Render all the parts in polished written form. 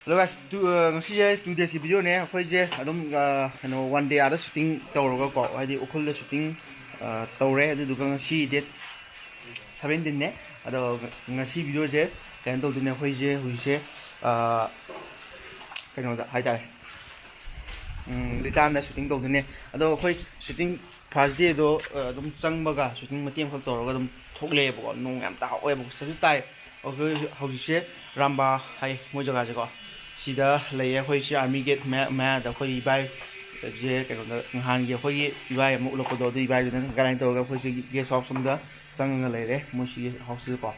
Hello guys, ngasi 2 days ki video ne akhoi je adum one day ada shooting tawroga ko haidi ukhul da shooting tawre adu duga ngasi date 17 ne ado ngasi video je kan to dine akhoi je huise kaino da haidare return da shooting to dine ado akhoi shooting first day do adum changbaga shooting matiem khol tawroga adum thogle bo nong yam ta hoye bo sabi tai akhoi huise ramba hai mo jaga je ko sida lay akhoi si army gate ma da khoi ibai je kaino da han ge khoi ibai mu lo ko do ibai da galang to ga khoi si ge sok sum da chang nga lay re mo si house ko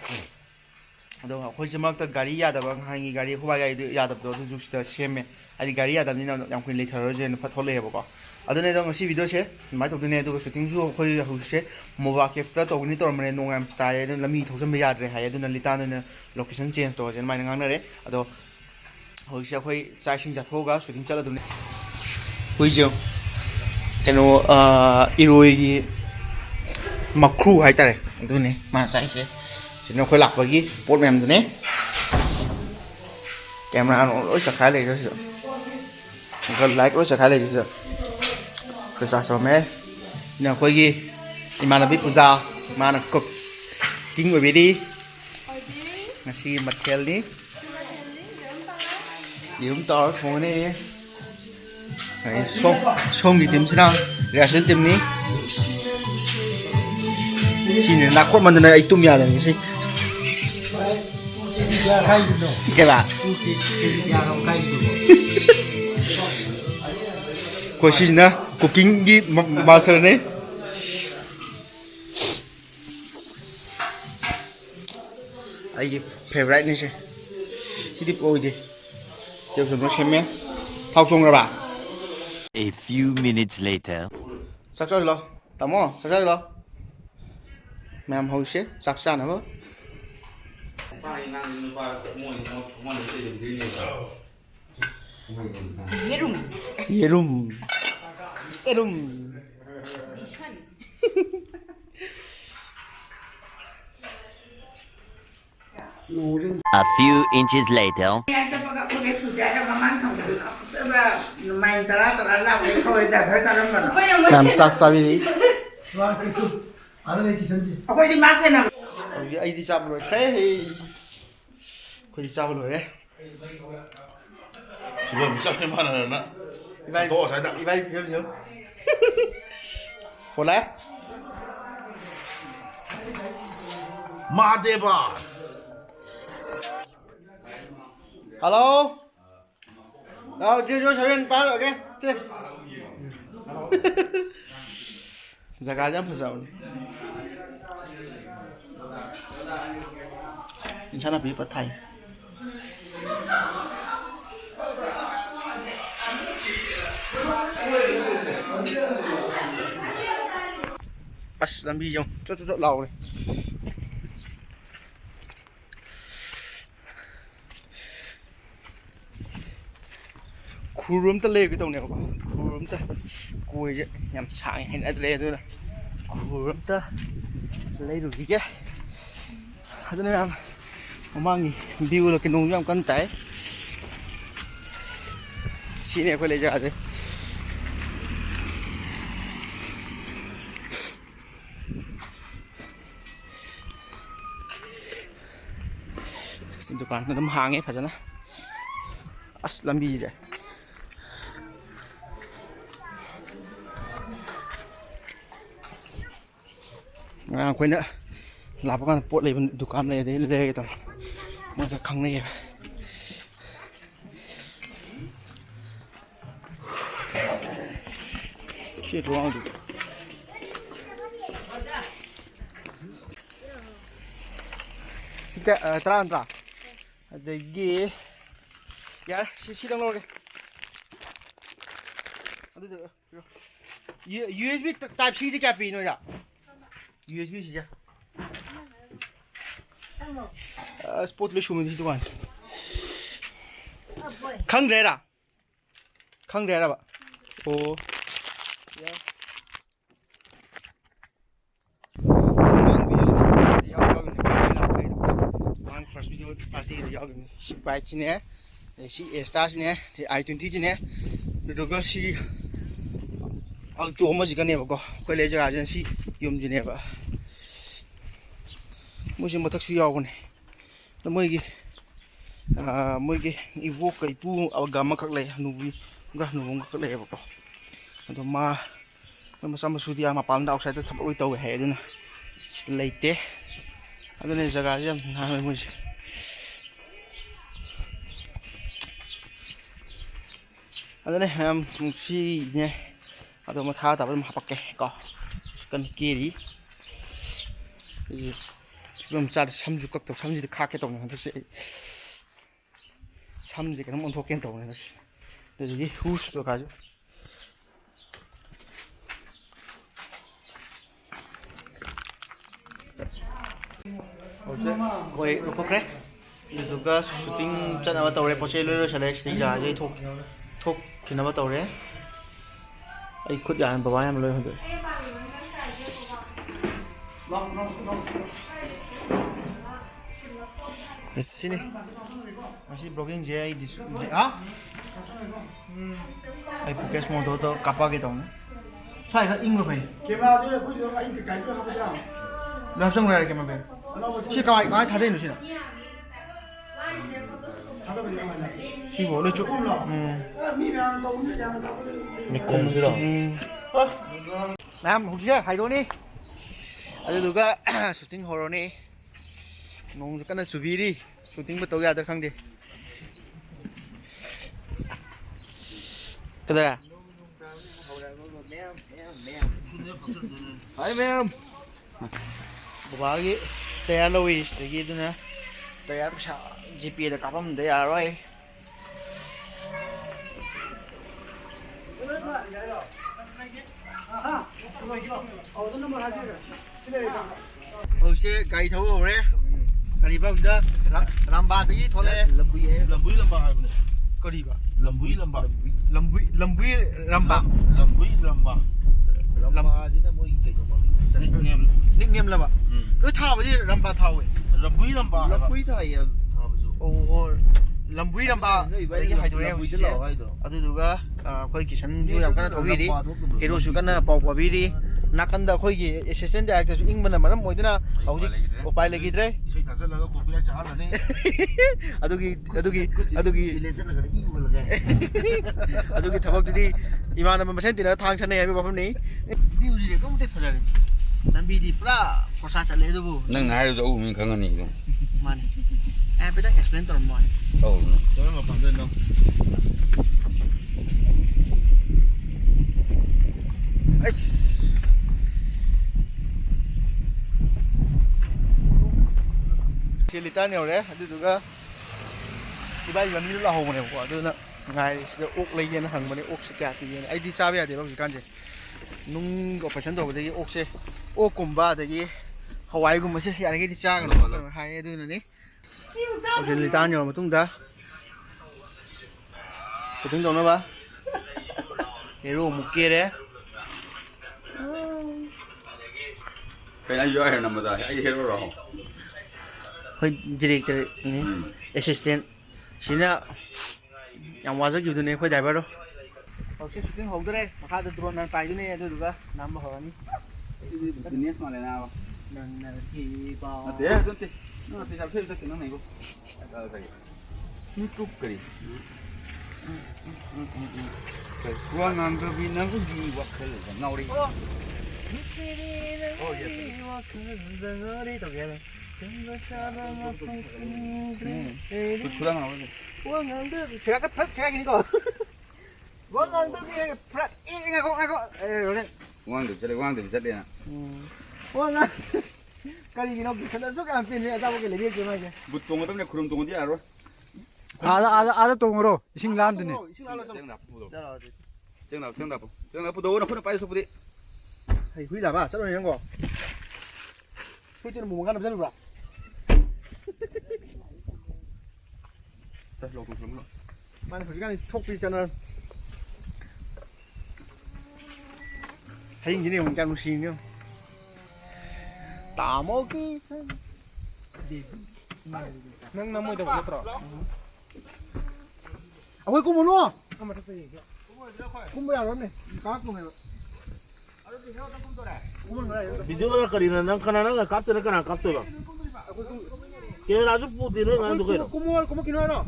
ado khoi si mak ta gari ya da ba han gi gari khoba ga ya da do ju sta seme adi gari ya da ni na yam khoi le tharo je na phathol le bo ko ado ne dong si video che mai to ne do shooting ju khoi hu se moba ke ta to ni to mane nong am ta ye lami thosam ba ya dre ha ye do na lita na location change to je mai ngang na re ado hồi sẽ quay trai sinh ra thô gà suy tính chất là đúng đấy quay chưa cái nó iroi mặc crew hay ta này tôi này mà trai sẽ nó quay lạc vào cái bột mềm rồi đấy camera nó lỗi sạc khai này rồi gần like lỗi sạc khai này rồi cái sao sao mẹ nhà quay gì thì mà là biết puja mà là cực kinh người biết đi nasi mặt kel đi điểm to thôi này xong thì tìm sao ra sẽ tìm ní chỉ là nạc quất mà này ai tụm nhà rồi gì cái là của chị nữa của kính gì mà sợ này ai favorite này chứ chỉ đi ôi đi cho chúng nó xem nhé thao chung ra bà A few minutes later. sắc rồi lo tao mò sắc rồi lo mẹ em hồi xế sắc sao nữa 예룸 A few inches later. làm sắc sao đi ai đi chăm rồi thế thì đi chăm rồi đấy 지금 시작할만한 나. 이발 더 잘다. 이발 비벼줘 볼래? 마대바. alo đâu chưa cho viên ba rồi cái chơi giờ gà nhắm phải rồi 괜찮아 bị bắt thầy bắt làm gì không cho lầu này khu rúm ta lê cái tàu này không khu rúm ta cùi chứ nhằm sáng hay là lê thôi là khu rúm ta lấy được gì chứ thế nên em mang gì view là cái nông nhom cân tái xin này quay lấy ra chứ xin chụp ảnh nó hàng ấy phải chứ làm gì vậy quên nữa làm cái con bột này mình tụ cam này đấy đây cái mà cái khăng này chết rồi xin chào tràn ra để gì ya 시동 넣을게 USB Type C cái pin rồi ạ USB gì chứ sport lấy xuống mình đi tuan khăng rẻ ra bạn ô first video party thì yau ship bài chi nè ꯁꯤ ꯑꯦꯁꯇꯥꯁꯤꯅꯦ i20ꯁꯤꯅꯦ ꯑꯗꯨꯒ ꯁꯤ ꯑꯜꯇꯣ ꯑꯃꯁꯤꯒꯅꯦꯕꯀꯣ ꯑꯩꯈꯣꯏ ꯂꯩ ꯖꯒꯥꯁꯤꯅ ꯁꯤ ꯌꯨꯝꯁꯤꯅꯦꯕ ꯃꯣꯏꯁꯤ ꯃꯊꯛꯁꯨ ꯌꯥꯎꯕꯅꯦ ꯑꯗꯣ ꯃꯣꯏꯒꯤ ꯏꯕꯣꯛꯀ ꯏꯄꯨꯒ ꯑꯃꯈꯛ ꯂꯩ ꯍꯅꯨꯕꯤꯒ ꯍꯅꯨꯕ ꯑꯃꯈꯛ ꯂꯩꯌꯦꯕꯀꯣ ꯑꯗꯣ ꯃꯣꯏ ꯃꯆꯥ ꯃꯁꯨꯗꯤ ꯃꯄꯥꯟꯗ ꯑꯥꯎꯠꯁꯥꯏꯗꯠꯇ ꯊꯕꯛ ꯂꯣꯏ ꯇꯧꯋꯦ ꯍꯥꯏ ꯑꯗꯨꯅ ꯁꯤꯗ ꯂꯩꯇꯦ ꯑꯗꯨꯅ ꯖꯒꯥꯁꯤ ꯌꯥꯝ ꯅꯥꯟꯕ ꯃꯣꯏꯁꯦ ꯑꯗꯨꯅꯦ ꯌꯥꯝ ꯅꯨꯡꯁꯤꯅꯦ ꯑꯗꯣ ꯃꯈꯥ ꯇꯥꯕ ꯑꯗꯨꯝ ꯍꯥꯄꯛꯀꯦ ꯀꯣ ꯀꯟꯅ ꯀꯦꯔꯤ ꯐꯤꯕꯝ ꯆꯥꯗ ꯁꯝꯁꯨ ꯀꯛꯇꯕ ꯁꯝꯁꯤꯗꯤ ꯈꯥꯛꯀꯦ ꯇꯧꯕꯅꯦ ꯍꯟꯗꯛꯁꯦ ꯑꯩ ꯁꯝꯁꯦ ꯀꯩꯅꯣꯝ ꯑꯣꯟꯊꯣꯛꯀꯦꯅ ꯇꯧꯕꯅꯦ ꯍꯟꯗꯛꯁꯦ ꯑꯗꯨꯗꯒꯤ ꯍꯨꯁ ꯖꯒꯥꯁꯨ ꯑꯩꯈꯣꯏ ꯂꯧꯊꯣꯛꯈ꯭ꯔꯦ ꯑꯗꯨꯗꯨꯒ ꯁꯨꯇꯤꯡ ꯆꯠꯅꯕ ꯇꯧꯔꯦ ꯄꯣꯠ ꯆꯩ ꯂꯣꯏ ꯂꯣꯏꯁꯜꯂꯦ ꯁꯤꯗꯒꯤ ꯖꯒꯥꯁꯦ ꯊꯣꯛꯈꯤꯅꯕ ꯇꯧꯔꯦ ꯑꯩ ꯈꯨꯠ ꯌꯥꯝ ꯕꯕꯥ ꯌꯥꯝ ꯂꯣꯏ ꯍꯨꯟꯗꯣꯛꯑꯦ ꯁꯤꯅꯤ ꯃꯁꯤ ꯕ꯭ꯂꯣꯒꯤꯡꯁꯦ ꯑꯩ ꯑꯩ ꯄꯣꯀꯦꯠ ꯃꯣꯗꯣꯗꯣ ꯀꯥꯞꯄꯛꯑꯒꯦ ꯇꯧꯅꯦ ꯁ꯭ꯋꯥꯏ ꯈꯔ ꯏꯪꯕ ꯐꯩ ꯀꯦꯃꯦꯔꯥꯁꯦ ꯑꯩꯈꯣꯏꯁꯨ ꯑꯩ ꯒꯥꯔꯤꯗꯣ ꯍꯥꯞꯄꯁꯤꯔꯥ ꯍꯥꯞꯆꯟ ꯂꯩꯔꯦ ꯀꯦꯃꯦꯔꯥ ꯕꯦꯛ ꯁꯤ ꯀꯃꯥꯏ ꯊꯥꯗꯩꯅꯣ ꯁꯤꯅ ꯊꯥꯗꯕꯗꯤ ꯀꯃꯥꯏꯅ ꯁꯤꯕꯨ ꯂꯣꯏ ꯆꯨꯞ ꯃꯤ ꯃꯌꯥꯝ ꯇꯧꯕꯅꯤ ꯌꯥꯝꯅ ꯃꯌꯥꯝ ꯍꯧꯖꯤꯛꯁꯦ ꯍꯥꯏꯗꯣꯛꯑꯅꯤ ꯑꯗꯨꯗꯨꯒ ꯁꯨꯇꯤꯡ ꯍꯧꯔꯅꯤ ꯅꯣꯡꯁꯨ ꯀꯟꯅ ꯆꯨꯕꯤꯔꯤ ꯁꯨꯇꯤꯡꯕꯨ ꯇꯧ ꯌꯥꯗ꯭ꯔꯥ ꯈꯪꯗꯦ ꯀꯗꯥ ꯍꯥꯏ ꯃꯌꯥꯝ ꯕꯕꯥꯒꯤ ꯇꯌꯥꯔ ꯂꯧꯏ ꯁꯤꯗꯒꯤ ꯑꯗꯨꯅ ꯇꯌꯥꯔ ꯄꯩꯁꯥ ꯖꯤꯄꯦꯗ ꯀꯥꯞꯄꯝꯗ ꯌꯥꯔꯔꯣꯏ ꯍꯧꯖꯤꯛꯁꯦ ꯒꯥꯔꯤ ꯊꯧꯕ ꯍꯧꯔꯦ ꯒꯥꯔꯤ ꯐꯥꯎꯁꯤꯗ ꯔꯥꯝꯕꯥꯗꯒꯤ ꯊꯣꯛꯂꯛꯑꯦ ꯂꯝꯕꯨꯏ ꯂꯝꯕꯥ ꯍꯥꯏꯕꯅꯦ ꯀꯔꯤꯕ ꯂꯝꯕꯨꯏ ꯂꯝꯕꯥ ꯂꯝꯕꯨꯏ ꯔꯥꯝꯕꯥ ꯂꯝꯕꯨꯏ ꯂꯝꯕꯥ ꯂꯝꯕꯥꯁꯤꯅ ꯃꯣꯏꯒꯤ ꯀꯩꯅꯣ ꯃꯃꯤꯡ ꯅꯤꯛꯅꯦꯝ ꯂꯕ ꯂꯣꯏ ꯊꯥꯕꯗꯤ ꯔꯥꯝꯕꯥ ꯊꯥꯎꯋꯦ ꯂꯝꯕꯨꯏ ꯂꯝꯕꯥ ꯂꯐꯨꯏ ꯊꯥꯏꯌꯦ ꯊꯥꯕꯁꯨ ꯑꯣ ꯂꯝꯕꯨꯏ ꯔꯥꯝꯕꯥ ꯑꯗꯒꯤ ꯍꯥꯏꯗꯣꯔꯛꯑꯦ ꯍꯧꯖꯤꯛꯁꯦ ꯍꯥꯏꯗꯣ ꯑꯗꯨꯗꯨꯒ ꯑꯩꯈꯣꯏ ꯀꯤꯁꯟꯁꯨ ꯌꯥꯝ ꯀꯟꯅ ꯊꯧꯕꯤꯔꯤ ꯍꯦꯔꯣꯁꯨ ꯀꯟꯅ ꯄꯥꯎ ꯄꯥꯕꯤꯔꯤ ꯅꯥꯀꯟꯗ ꯑꯩꯈꯣꯏꯒꯤ ꯑꯦꯁꯤꯁꯇꯦꯟ ꯗꯥꯏꯔꯦꯛꯇꯔꯁꯨ ꯏꯪꯕꯅ ꯃꯔꯝ ꯑꯣꯏꯗꯨꯅ ꯍꯧꯖꯤꯛ ꯎꯄꯥꯏ ꯂꯩꯈꯤꯗ꯭ꯔꯦ ꯏꯁꯩ ꯊꯥꯖꯤꯜꯂꯒ ꯀꯣꯄꯤꯔꯥꯏꯠ ꯆꯥꯍꯜꯂꯅꯤ ꯑꯗꯨꯒꯤ ꯊꯕꯛꯇꯨꯗꯤ ꯏꯃꯥꯟꯅꯕ ꯃꯁꯦꯟ ꯇꯤꯟꯅꯒ ꯊꯥꯡ ꯁꯟꯅꯩ ꯍꯥꯏꯕ ꯋꯥꯐꯝꯅꯤ ꯚ꯭ꯌꯨꯁꯤꯗꯤ ꯑꯗꯨꯝꯇ ꯐꯖꯔꯦ ꯂꯝꯕꯤꯗꯤ ꯄꯨꯔꯥ ꯈꯣꯔꯁꯥ ꯆꯠꯂꯦ ꯑꯗꯨꯕꯨ ꯅꯪꯅ ꯍꯥꯏꯔꯁꯨ ꯑꯎ ꯃꯤ ꯈꯪꯉꯅꯤ ꯑꯗꯨꯝ ꯃꯥꯅꯤ ꯍꯥꯏꯐꯦꯠꯇꯪ ꯑꯦꯛꯁꯄ꯭ꯂꯦꯟ ꯇꯧꯔꯝꯃꯣ ꯇꯧꯅ ꯀꯔꯝꯕ ꯃꯐꯝꯗꯅꯣ ꯂꯤꯇꯔ ꯌꯧꯔꯦ ꯑꯗꯨꯗꯨꯒ ꯏꯕꯥꯏ ꯂꯝꯕꯤꯗ ꯂꯥꯛꯍꯧꯕꯅꯦꯕꯀꯣ ꯑꯗꯨꯅ ꯉꯥꯏꯔꯤ ꯁꯤꯗ ꯑꯣꯛ ꯂꯩꯒꯦꯅ ꯍꯪꯕꯅꯦ ꯑꯣꯛꯁꯦ ꯀꯌꯥ ꯄꯤꯒꯦꯅ ꯑꯩꯗꯤ ꯆꯥꯕ ꯌꯥꯗꯦꯕ ꯍꯧꯖꯤꯛꯀꯥꯟꯁꯦ ꯅꯨꯡ ꯑꯣꯄꯔꯦꯁꯟ ꯇꯧꯕꯗꯒꯤ ꯑꯣꯛꯁꯦ ꯑꯣꯛꯀꯨꯝꯕ ꯑꯗꯒꯤ ꯍꯋꯥꯏꯒꯨꯝꯕꯁꯦ ꯌꯥꯔꯤꯈꯩꯗꯤ ꯆꯥꯒꯅꯨ ꯍꯥꯏꯌꯦ ꯑꯗꯨꯅꯅꯤ ꯍꯧꯖꯤꯛ ꯂꯤꯇꯔ ꯌꯧꯔꯕ ꯃꯇꯨꯡꯗ ꯁꯨꯇꯤꯡ ꯇꯧꯅꯕ ꯍꯦꯔꯣ ꯑꯃꯨꯛ ꯀꯦꯔꯦ ꯀꯩꯅꯣ ꯑꯩꯁꯨ ꯍꯥꯏꯔ ꯅꯝꯕꯗ ꯑꯩ ꯍꯦꯔꯣꯔꯣ ꯍꯣꯏ ꯗꯤꯔꯦꯛꯇꯔꯅꯤ ꯑꯦꯁꯤꯁꯇꯦꯟ ꯁꯤꯅ ꯌꯥꯝ ꯋꯥꯖꯈꯤꯕꯗꯨꯅꯦ ꯑꯩꯈꯣꯏ ꯗ꯭राꯏꯚꯔꯗꯣ ꯍꯧꯖꯤꯛ ꯁꯨꯇꯤꯡ ꯍꯧꯗꯣꯔꯦ ꯃꯈꯥꯗ ꯗ꯭ꯔꯣꯟ ꯄꯥꯏꯗꯨꯅꯦ ꯑꯗꯨꯗꯨꯒ ꯅꯝꯕ ꯍꯧꯔꯅꯤ ꯕꯤꯖꯤꯅꯦꯁ ꯃꯥꯜꯂꯦ ꯅꯥꯕ ꯅꯪꯅ ꯊꯤꯕ ꯅꯠꯇꯦ ꯅꯠꯇꯦ ꯆꯥꯛꯊꯦꯜ ꯆꯠꯇꯦ ꯅꯪ ꯅꯩꯕꯣ ꯌꯨꯇꯨꯕ ꯀꯔꯤ ꯋꯥ ꯉꯥꯡꯗꯕꯤ ꯅꯪꯒꯤ ꯋꯥꯈꯜꯗ ꯉꯥꯎꯔꯤ ꯈꯨꯗꯥꯡ ꯉꯥꯎꯔꯤ 제가 프락 제가기니까 원앙도 비에 프락 이가고 그래 왕ꯗꯕꯤ ꯆꯠꯂꯦꯅ 원앙 까리기노 비슷한 소리 안 피네 아다보게 레벨 좀 하게 ꯕꯨꯠ ꯇꯣꯡꯒꯗꯕꯅꯦ ꯈꯨꯔꯨꯝ ꯇꯣꯡꯉꯗꯤ ꯌꯥꯔꯣꯏ 아다 똥으로 이싱 란드네. 이신 알아서 ꯆꯦꯡ ꯄꯨꯗꯧ ꯅꯈꯨꯠꯅ ꯄꯥꯏ ꯁꯨꯄꯗꯤ ꯍꯩ ꯍꯨꯏ ꯂꯥꯕ ꯆꯠꯂꯣ 이런 거 ꯍꯨꯏꯇꯤ는 뭐 가는 잖아 만에 거기가 톡 비잖아 하인기네 온장 무시니요 다 먹기 전 nâng 50 đồng một ꯑꯩꯈꯣꯏ ꯀꯨꯝꯃꯨꯅꯣ ꯀꯨꯝꯕ ꯌꯥꯔꯣꯏꯅꯦ ꯀꯥꯞꯇꯣꯅꯦꯕ ꯚꯤꯗꯤꯑꯣꯅ ꯀꯔꯤꯅ ꯅꯪ ꯀꯅꯥ ꯅꯪ ꯀꯥꯞꯇꯣꯏꯅ ꯀꯅꯥ ꯀꯥꯞꯇꯣꯏꯕ ꯀꯦꯃꯦꯔꯥꯁꯨ ꯄꯨꯗꯦ ꯅꯣꯏ ꯑꯉꯥꯡꯗꯣ ꯀꯩꯅꯣ ꯀꯨꯝꯃꯛꯈꯤꯅꯣ ꯍꯥꯏꯔꯣ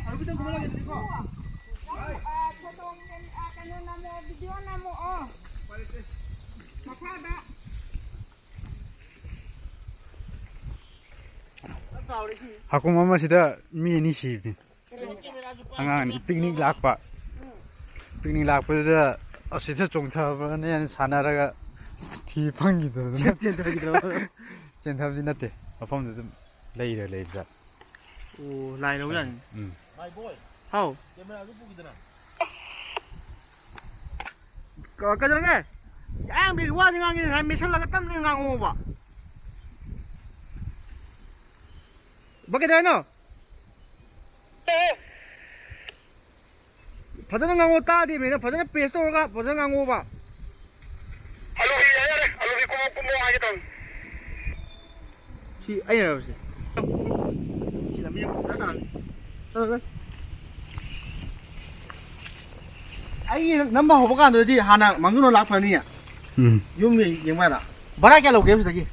ꯑꯗꯨꯗꯤ ꯀꯨꯝꯃꯛꯑꯒꯦ ꯑꯗꯨꯗꯤꯀꯣ Kano namo video namo oh. Makada. ꯍꯀꯨꯝ ꯑꯃꯁꯤꯗ ꯃꯤ ꯑꯅꯤ ꯁꯤꯕꯅꯤ ꯑꯉꯥꯡ ꯑꯅꯤ ꯄꯤꯛꯅꯤꯛ ꯂꯥꯛꯄꯗꯨꯗ ꯑꯁꯤꯗ ꯆꯣꯡꯊꯕꯅꯦꯅ ꯁꯥꯟꯅꯔꯒ ꯊꯤ ꯐꯪꯈꯤꯗꯕꯗꯨꯅ ꯆꯦꯟꯊꯕꯗꯤ ꯅꯠꯇꯦ ꯃꯐꯝꯗꯨ ꯑꯗꯨꯝ ꯂꯩꯕꯖꯥꯠ ꯑꯣ ꯂꯥꯏ ꯂꯧꯖꯥꯠꯅꯤ ꯃꯥꯏ ꯕꯣꯏ ꯍꯥꯎ ꯀꯦꯃꯦꯔꯥꯁꯨ ꯄꯨꯈꯤꯗꯅ ꯀꯩꯗꯧꯔꯒꯦ ꯌꯥꯝ ꯕꯤ ꯋꯥꯁꯤ ꯉꯥꯡꯉꯤ ꯉꯁꯥꯏ ꯃꯦꯠꯁꯜꯂꯒ ꯇꯞꯅ ꯉꯥꯡꯉꯣꯕ ꯀꯩꯗꯧꯔꯤꯅꯣ ꯐꯖꯅ ꯉꯥꯡꯉꯣ ꯇꯥꯗꯦ ꯃꯤꯅ ꯐꯖꯅ ꯄ꯭रेस ꯇꯧꯔꯒ ꯐꯖꯅ ꯉꯥꯡꯉꯣꯕ ꯁꯤ ꯑꯩꯅ ꯁꯤ ꯂꯝꯕꯤ ꯑꯩ ꯅꯝꯕ ꯍꯧꯕ ꯀꯥꯟꯗꯗꯤ ꯍꯥꯟꯅ ꯃꯥꯡꯖꯨꯅ ꯂꯥꯛꯐꯅꯤ ꯌꯨꯝ ꯌꯦꯡꯕ ꯀꯥꯟꯗ ꯚꯔꯥ ꯀꯌꯥ ꯂꯧꯒꯦ ꯁꯤꯗꯒꯤ